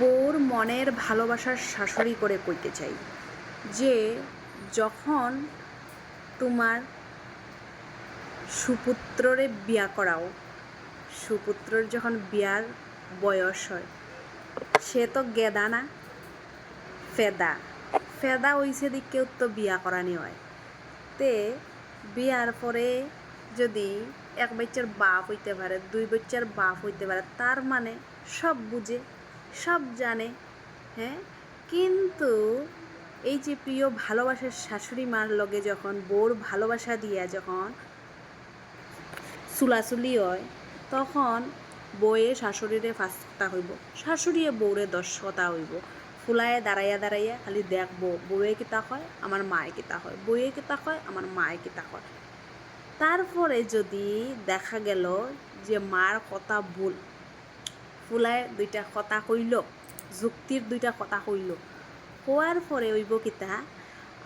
বউর মনের ভালোবাসার শাশুড়ি করে কইতে চাই যে যখন তোমার সুপুত্ররে বিয়া করাও, সুপুত্রর যখন বিয়ার বয়স হয়, সে তো গেদা না, ফেদা ফেদা হইছে দিকেও তো বিয়া করানি হয়। তে বিয়ার পরে যদি এক বাচ্চার বাপ হইতে পারে, দুই বাচ্চার বাপ হইতে পারে, তার মানে সব বুঝে, সব জানে। হ্যাঁ, কিন্তু এই যে প্রিয় ভালোবাসার শাশুড়ি মার লগে যখন বউর ভালোবাসা দিয়া যখন চুলাচুলি হয়, তখন বউয়ে শাশুড়িরে 5 কথা হইব, শাশুড়িয়ে বউরে 10 কথা হইব। ফুলায় দাঁড়াইয়া দাঁড়াইয়া খালি দেখবো বউয়ে কিতা হয়, আমার মায়ে কিতা হয়, বউয়ে কিতা হয়, আমার মায়ে কিতা হয়। তারপরে যদি দেখা গেল যে মার কথা ভুল, ফুলায় 2টা কথা কইল, যুক্তির 2টা কথা কইল, হওয়ার পরে হইব কিতা,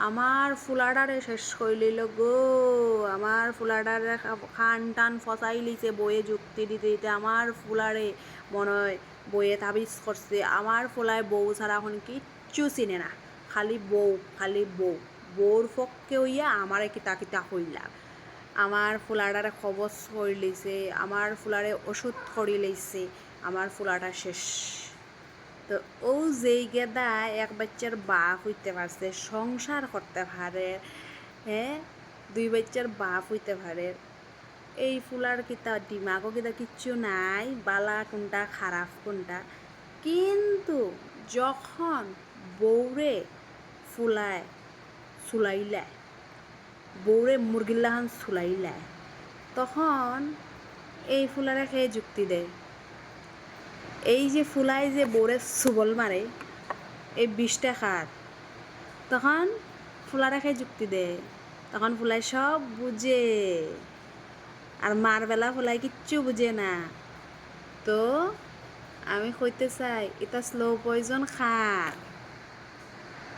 আমার ফুলাডারে শেষ করে লইল গো, আমার ফুলাডারে খান টান ফসাই লিছে বইয়ে যুক্তি দিতে দিতে, আমার ফুলারে মনে হয় বইয়ে তাবিজ করছে, আমার ফুলায় বউ ছাড়া এখন কিচ্ছু চিনে না, খালি বউ, খালি বউ, বউর পক্ষে হইয়া আমারে কিতা কিতা কইলা, আমার ফুলাডারে খবর করে লইছে, আমার ফুলারে ওষুধ করে লইছে, আমার ফুলাটা শেষ। তো ও যেই গেদা এক বাচ্চার বাপ হইতে পারছে, সংসার করতে পারে, হ্যাঁ, 2 বাচ্চার বাপ হইতে পারে, এই ফুলার কিতা দিমাগও কিতা কিচ্ছু নাই, বালা কোনটা খারাপ কোনটা। কিন্তু যখন বউরে ফুলায় চুলাইলায়, বউরে মুরগিল্লাহান চুলাইলায়, তখন এই ফুলারে খেয়ে যুক্তি দেয়, এই যে ফুলায় যে বউরে সুবল মারে, এই 20 টাকার, তখন ফুলারে খেয়ে যুক্তি দেয়, তখন ফুলাই সব বুঝে, আর মার বেলা ফুলাই কিচ্ছু বুঝে না। তো আমি কইতে চাই, এটা স্লো পয়জন খা।